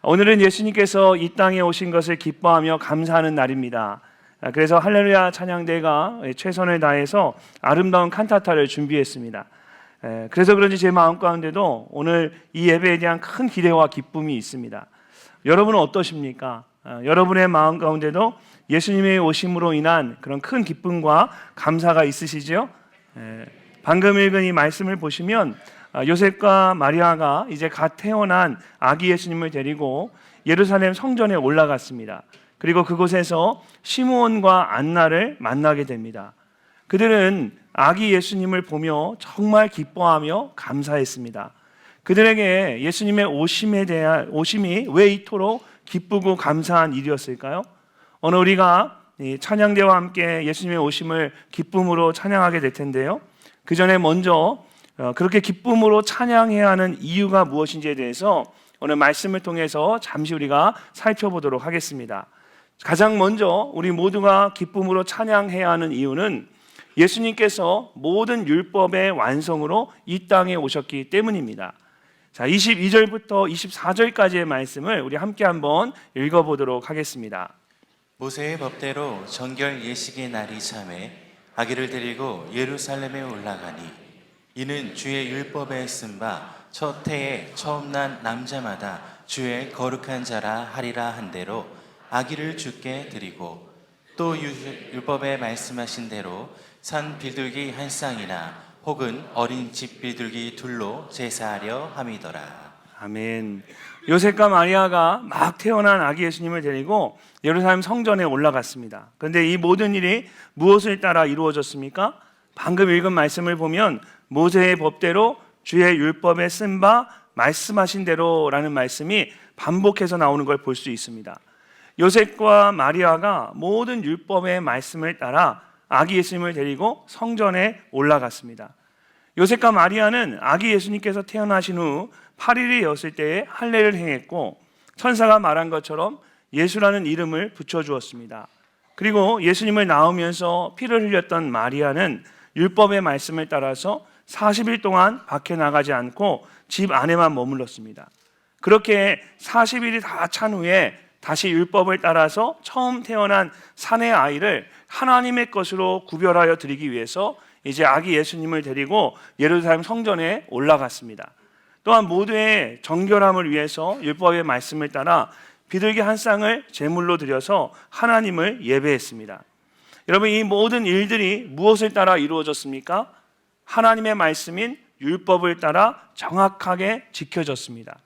오늘은 예수님께서 이 땅에 오신 것을 기뻐하며 감사하는 날입니다. 그래서 할렐루야 찬양대가 최선을 다해서 아름다운 칸타타를 준비했습니다. 그래서 그런지 제 마음 가운데도 오늘 이 예배에 대한 큰 기대와 기쁨이 있습니다. 여러분은 어떠십니까? 여러분의 마음 가운데도 예수님의 오심으로 인한 그런 큰 기쁨과 감사가 있으시죠? 방금 읽은 이 말씀을 보시면 요셉과 마리아가 이제 갓 태어난 아기 예수님을 데리고 예루살렘 성전에 올라갔습니다. 그리고 그곳에서 시므온과 안나를 만나게 됩니다. 그들은 아기 예수님을 보며 정말 기뻐하며 감사했습니다. 그들에게 예수님의 오심이 왜 이토록 기쁘고 감사한 일이었을까요? 오늘 우리가 찬양대와 함께 예수님의 오심을 기쁨으로 찬양하게 될 텐데요. 그 전에 먼저 그렇게 기쁨으로 찬양해야 하는 이유가 무엇인지에 대해서 오늘 말씀을 통해서 잠시 우리가 살펴보도록 하겠습니다. 가장 먼저 우리 모두가 기쁨으로 찬양해야 하는 이유는 예수님께서 모든 율법의 완성으로 이 땅에 오셨기 때문입니다. 자, 22절부터 24절까지의 말씀을 우리 함께 한번 읽어보도록 하겠습니다. 모세의 법대로 정결 예식의 날이 참에 아기를 데리고 예루살렘에 올라가니 이는 주의 율법에 쓴 바 첫 해에 처음 난 남자마다 주의 거룩한 자라 하리라 한 대로 아기를 주께 드리고 또 율법에 말씀하신 대로 산 비둘기 한 쌍이나 혹은 어린 집 비둘기 둘로 제사하려 함이더라. 아멘. 요셉과 마리아가 막 태어난 아기 예수님을 데리고 예루살렘 성전에 올라갔습니다. 그런데 이 모든 일이 무엇을 따라 이루어졌습니까? 방금 읽은 말씀을 보면 모세의 법대로 주의 율법에 쓴 바 말씀하신 대로라는 말씀이 반복해서 나오는 걸 볼 수 있습니다. 요셉과 마리아가 모든 율법의 말씀을 따라 아기 예수님을 데리고 성전에 올라갔습니다. 요셉과 마리아는 아기 예수님께서 태어나신 후 8일이었을 때에 할례를 행했고 천사가 말한 것처럼 예수라는 이름을 붙여주었습니다. 그리고 예수님을 낳으면서 피를 흘렸던 마리아는 율법의 말씀을 따라서 40일 동안 밖에 나가지 않고 집 안에만 머물렀습니다. 그렇게 40일이 다 찬 후에 다시 율법을 따라서 처음 태어난 사내 아이를 하나님의 것으로 구별하여 드리기 위해서 이제 아기 예수님을 데리고 예루살렘 성전에 올라갔습니다. 또한 모두의 정결함을 위해서 율법의 말씀을 따라 비둘기 한 쌍을 제물로 드려서 하나님을 예배했습니다. 여러분, 이 모든 일들이 무엇을 따라 이루어졌습니까? 하나님의 말씀인 율법을 따라 정확하게 지켜졌습니다.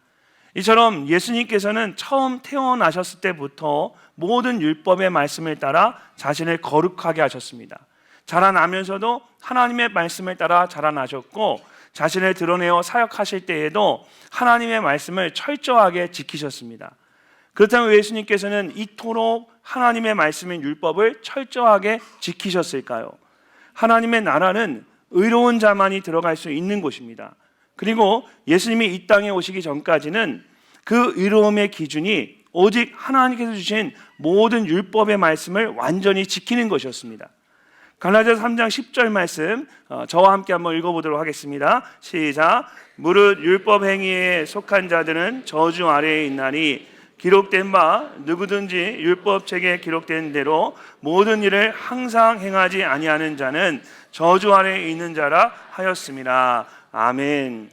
이처럼 예수님께서는 처음 태어나셨을 때부터 모든 율법의 말씀을 따라 자신을 거룩하게 하셨습니다. 자라나면서도 하나님의 말씀을 따라 자라나셨고 자신을 드러내어 사역하실 때에도 하나님의 말씀을 철저하게 지키셨습니다. 그렇다면 예수님께서는 이토록 하나님의 말씀인 율법을 철저하게 지키셨을까요? 하나님의 나라는 의로운 자만이 들어갈 수 있는 곳입니다. 그리고 예수님이 이 땅에 오시기 전까지는 그 의로움의 기준이 오직 하나님께서 주신 모든 율법의 말씀을 완전히 지키는 것이었습니다. 갈라디아서 3장 10절 말씀 저와 함께 한번 읽어보도록 하겠습니다. 시작. 무릇 율법 행위에 속한 자들은 저주 아래에 있나니 기록된 바 누구든지 율법책에 기록된 대로 모든 일을 항상 행하지 아니하는 자는 저주 아래에 있는 자라 하였습니다. 아멘.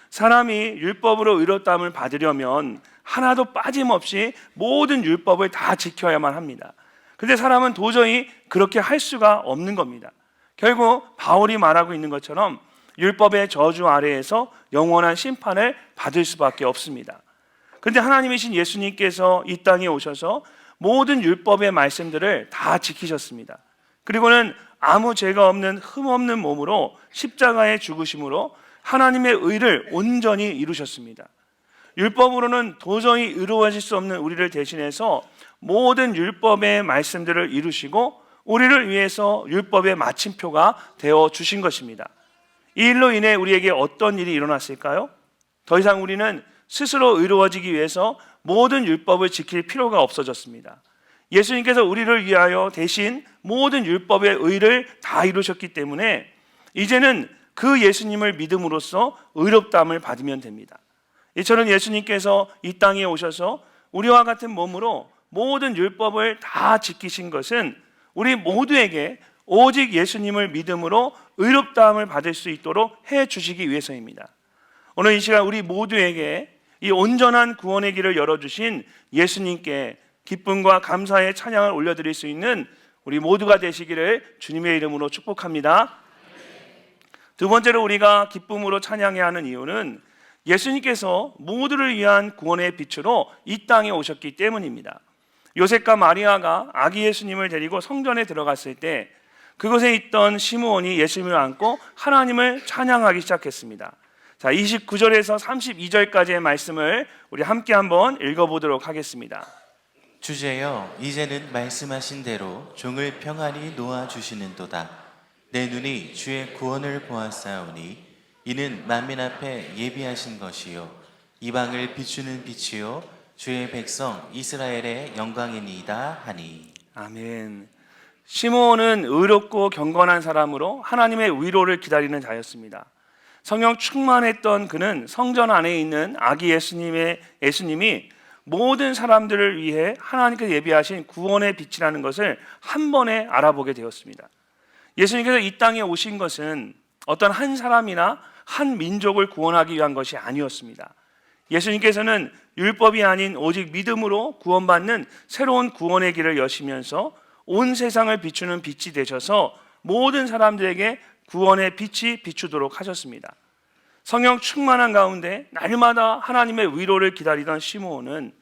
사람이 율법으로 의롭다함을 받으려면 하나도 빠짐없이 모든 율법을 다 지켜야만 합니다. 그런데 사람은 도저히 그렇게 할 수가 없는 겁니다. 결국 바울이 말하고 있는 것처럼 율법의 저주 아래에서 영원한 심판을 받을 수밖에 없습니다. 그런데 하나님이신 예수님께서 이 땅에 오셔서 모든 율법의 말씀들을 다 지키셨습니다. 그리고는 아무 죄가 없는 흠없는 몸으로 십자가에 죽으심으로 하나님의 의를 온전히 이루셨습니다. 율법으로는 도저히 의로워질 수 없는 우리를 대신해서 모든 율법의 말씀들을 이루시고 우리를 위해서 율법의 마침표가 되어 주신 것입니다. 이 일로 인해 우리에게 어떤 일이 일어났을까요? 더 이상 우리는 스스로 의로워지기 위해서 모든 율법을 지킬 필요가 없어졌습니다. 예수님께서 우리를 위하여 대신 모든 율법의 의를 다 이루셨기 때문에 이제는 그 예수님을 믿음으로써 의롭다함을 받으면 됩니다. 이처럼 예수님께서 이 땅에 오셔서 우리와 같은 몸으로 모든 율법을 다 지키신 것은 우리 모두에게 오직 예수님을 믿음으로 의롭다함을 받을 수 있도록 해 주시기 위해서입니다. 오늘 이 시간 우리 모두에게 이 온전한 구원의 길을 열어주신 예수님께 기쁨과 감사의 찬양을 올려드릴 수 있는 우리 모두가 되시기를 주님의 이름으로 축복합니다. 두 번째로 우리가 기쁨으로 찬양해야 하는 이유는 예수님께서 모두를 위한 구원의 빛으로 이 땅에 오셨기 때문입니다. 요셉과 마리아가 아기 예수님을 데리고 성전에 들어갔을 때 그곳에 있던 시므온이 예수님을 안고 하나님을 찬양하기 시작했습니다. 자, 29절에서 32절까지의 말씀을 우리 함께 한번 읽어보도록 하겠습니다. 주제여 이제는 말씀하신 대로 종을 평안히 놓아주시는도다. 내 눈이 주의 구원을 보았사오니 이는 만민 앞에 예비하신 것이요 이방을 비추는 빛이요 주의 백성 이스라엘의 영광이니이다 하니. 아멘. 시므온은 의롭고 경건한 사람으로 하나님의 위로를 기다리는 자였습니다. 성령 충만했던 그는 성전 안에 있는 아기 예수님이 모든 사람들을 위해 하나님께서 예비하신 구원의 빛이라는 것을 한 번에 알아보게 되었습니다. 예수님께서 이 땅에 오신 것은 어떤 한 사람이나 한 민족을 구원하기 위한 것이 아니었습니다. 예수님께서는 율법이 아닌 오직 믿음으로 구원받는 새로운 구원의 길을 여시면서 온 세상을 비추는 빛이 되셔서 모든 사람들에게 구원의 빛이 비추도록 하셨습니다. 성령 충만한 가운데 날마다 하나님의 위로를 기다리던 시므온은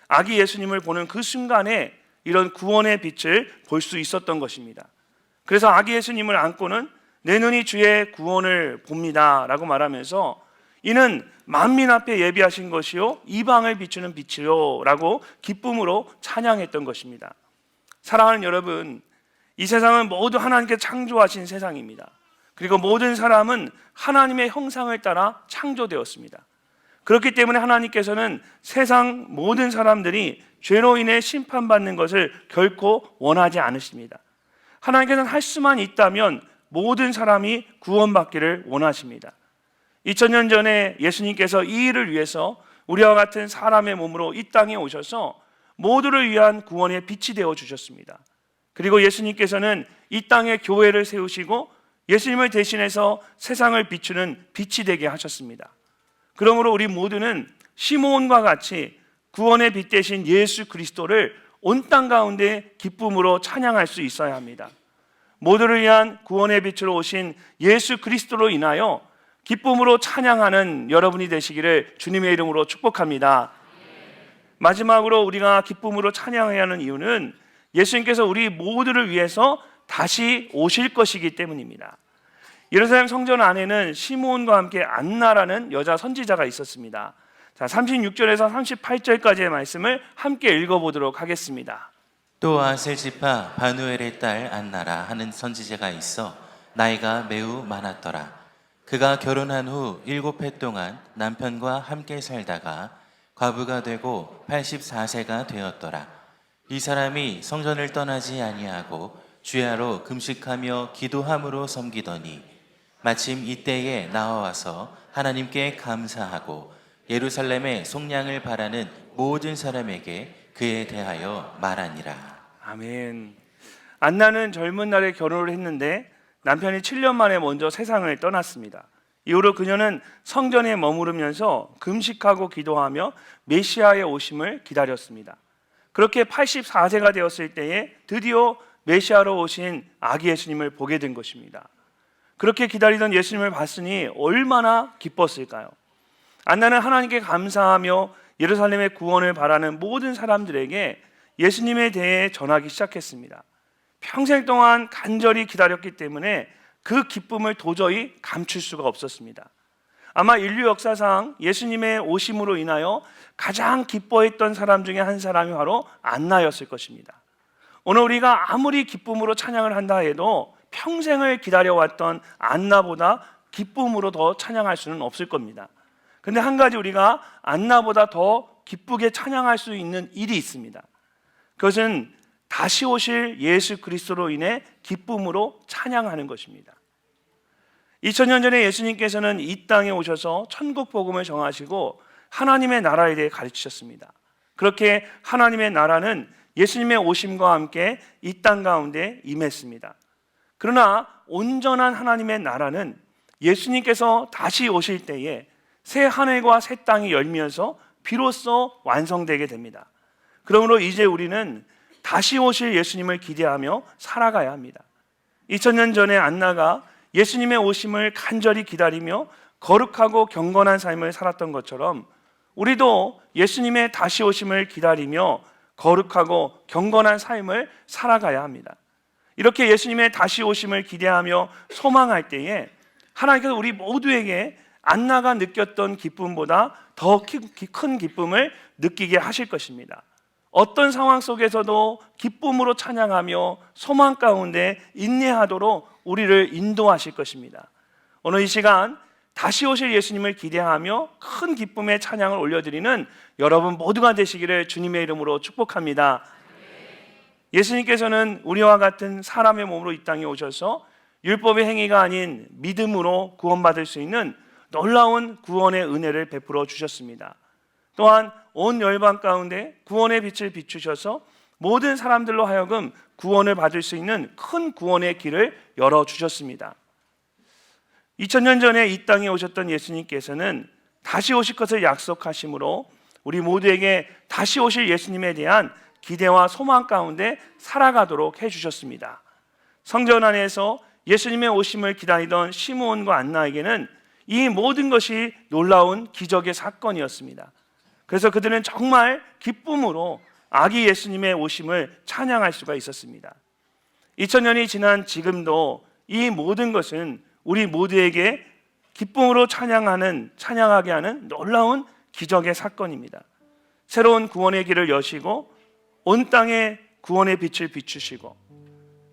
아기 예수님을 보는 그 순간에 이런 구원의 빛을 볼 수 있었던 것입니다. 그래서 아기 예수님을 안고는 내 눈이 주의 구원을 봅니다 라고 말하면서 이는 만민 앞에 예비하신 것이요 이방을 비추는 빛이요 라고 기쁨으로 찬양했던 것입니다. 사랑하는 여러분, 이 세상은 모두 하나님께 창조하신 세상입니다. 그리고 모든 사람은 하나님의 형상을 따라 창조되었습니다. 그렇기 때문에 하나님께서는 세상 모든 사람들이 죄로 인해 심판받는 것을 결코 원하지 않으십니다. 하나님께서는 할 수만 있다면 모든 사람이 구원받기를 원하십니다. 2000년 전에 예수님께서 이 일을 위해서 우리와 같은 사람의 몸으로 이 땅에 오셔서 모두를 위한 구원의 빛이 되어 주셨습니다. 그리고 예수님께서는 이 땅에 교회를 세우시고 예수님을 대신해서 세상을 비추는 빛이 되게 하셨습니다. 그러므로 우리 모두는 시므온과 같이 구원의 빛 대신 예수 그리스도를 온 땅 가운데 기쁨으로 찬양할 수 있어야 합니다. 모두를 위한 구원의 빛으로 오신 예수 그리스도로 인하여 기쁨으로 찬양하는 여러분이 되시기를 주님의 이름으로 축복합니다. 마지막으로 우리가 기쁨으로 찬양해야 하는 이유는 예수님께서 우리 모두를 위해서 다시 오실 것이기 때문입니다. 예루살렘 성전 안에는 시므온과 함께 안나라는 여자 선지자가 있었습니다. 자, 36절에서 38절까지의 말씀을 함께 읽어보도록 하겠습니다. 또 아셀 지파 바누엘의 딸 안나라 하는 선지자가 있어 나이가 매우 많았더라. 그가 결혼한 후 7해 동안 남편과 함께 살다가 과부가 되고 84세가 되었더라. 이 사람이 성전을 떠나지 아니하고 주야로 금식하며 기도함으로 섬기더니 마침 이때에 나와서 하나님께 감사하고 예루살렘의 속량을 바라는 모든 사람에게 그에 대하여 말하니라. 아멘. 안나는 젊은 날에 결혼을 했는데 남편이 7년 만에 먼저 세상을 떠났습니다. 이후로 그녀는 성전에 머무르면서 금식하고 기도하며 메시아의 오심을 기다렸습니다. 그렇게 84세가 되었을 때에 드디어 메시아로 오신 아기 예수님을 보게 된 것입니다. 그렇게 기다리던 예수님을 봤으니 얼마나 기뻤을까요? 안나는 하나님께 감사하며 예루살렘의 구원을 바라는 모든 사람들에게 예수님에 대해 전하기 시작했습니다. 평생 동안 간절히 기다렸기 때문에 그 기쁨을 도저히 감출 수가 없었습니다. 아마 인류 역사상 예수님의 오심으로 인하여 가장 기뻐했던 사람 중에 한 사람이 바로 안나였을 것입니다. 오늘 우리가 아무리 기쁨으로 찬양을 한다 해도 평생을 기다려왔던 안나보다 기쁨으로 더 찬양할 수는 없을 겁니다. 근데 한 가지 우리가 안나보다 더 기쁘게 찬양할 수 있는 일이 있습니다. 그것은 다시 오실 예수 그리스도로 인해 기쁨으로 찬양하는 것입니다. 2000년 전에 예수님께서는 이 땅에 오셔서 천국 복음을 정하시고 하나님의 나라에 대해 가르치셨습니다. 그렇게 하나님의 나라는 예수님의 오심과 함께 이 땅 가운데 임했습니다. 그러나 온전한 하나님의 나라는 예수님께서 다시 오실 때에 새 하늘과 새 땅이 열면서 비로소 완성되게 됩니다. 그러므로 이제 우리는 다시 오실 예수님을 기대하며 살아가야 합니다. 2000년 전에 안나가 예수님의 오심을 간절히 기다리며 거룩하고 경건한 삶을 살았던 것처럼 우리도 예수님의 다시 오심을 기다리며 거룩하고 경건한 삶을 살아가야 합니다. 이렇게 예수님의 다시 오심을 기대하며 소망할 때에 하나님께서 우리 모두에게 안나가 느꼈던 기쁨보다 더 큰 기쁨을 느끼게 하실 것입니다. 어떤 상황 속에서도 기쁨으로 찬양하며 소망 가운데 인내하도록 우리를 인도하실 것입니다. 오늘 이 시간 다시 오실 예수님을 기대하며 큰 기쁨의 찬양을 올려드리는 여러분 모두가 되시기를 주님의 이름으로 축복합니다. 예수님께서는 우리와 같은 사람의 몸으로 이 땅에 오셔서 율법의 행위가 아닌 믿음으로 구원받을 수 있는 놀라운 구원의 은혜를 베풀어 주셨습니다. 또한 온 열방 가운데 구원의 빛을 비추셔서 모든 사람들로 하여금 구원을 받을 수 있는 큰 구원의 길을 열어주셨습니다. 2000년 전에 이 땅에 오셨던 예수님께서는 다시 오실 것을 약속하심으로 우리 모두에게 다시 오실 예수님에 대한 기대와 소망 가운데 살아가도록 해주셨습니다. 성전 안에서 예수님의 오심을 기다리던 시므온과 안나에게는 이 모든 것이 놀라운 기적의 사건이었습니다. 그래서 그들은 정말 기쁨으로 아기 예수님의 오심을 찬양할 수가 있었습니다. 2000년이 지난 지금도 이 모든 것은 우리 모두에게 기쁨으로 찬양하게 하는 놀라운 기적의 사건입니다. 새로운 구원의 길을 여시고 온 땅에 구원의 빛을 비추시고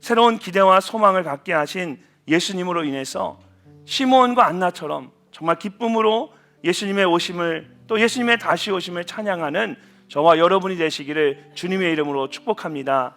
새로운 기대와 소망을 갖게 하신 예수님으로 인해서 시므온과 안나처럼 정말 기쁨으로 예수님의 오심을 또 예수님의 다시 오심을 찬양하는 저와 여러분이 되시기를 주님의 이름으로 축복합니다.